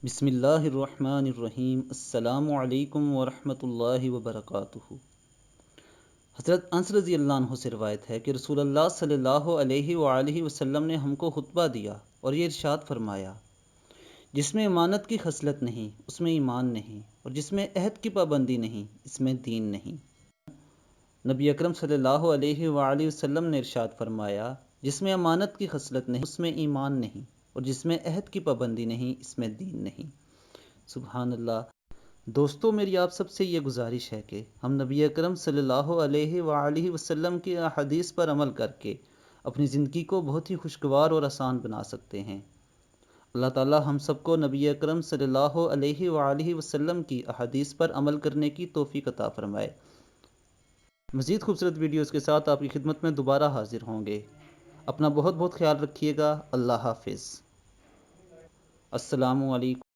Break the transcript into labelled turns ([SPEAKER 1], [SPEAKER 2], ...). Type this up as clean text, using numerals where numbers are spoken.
[SPEAKER 1] بسم اللہ الرحمن الرحیم۔ السلام علیکم ورحمۃ اللہ وبرکاتہ۔ حضرت انس رضی اللہ عنہ سے روایت ہے کہ رسول اللہ صلی اللہ علیہ وآلہ وسلم نے ہم کو خطبہ دیا اور یہ ارشاد فرمایا، جس میں امانت کی خصلت نہیں اس میں ایمان نہیں، اور جس میں عہد کی پابندی نہیں اس میں دین نہیں۔ نبی اکرم صلی اللہ علیہ وآلہ وسلم نے ارشاد فرمایا، جس میں امانت کی خصلت نہیں اس میں ایمان نہیں، اور جس میں عہد کی پابندی نہیں اس میں دین نہیں۔ سبحان اللہ۔ دوستو، میری آپ سب سے یہ گزارش ہے کہ ہم نبی اکرم صلی اللہ علیہ وآلہ وسلم کی احادیث پر عمل کر کے اپنی زندگی کو بہت ہی خوشگوار اور آسان بنا سکتے ہیں۔ اللہ تعالی ہم سب کو نبی اکرم صلی اللہ علیہ وآلہ وسلم کی احادیث پر عمل کرنے کی توفیق عطا فرمائے۔ مزید خوبصورت ویڈیوز کے ساتھ آپ کی خدمت میں دوبارہ حاضر ہوں گے۔ اپنا بہت بہت خیال رکھیے گا۔ اللہ حافظ۔ السلام علیکم۔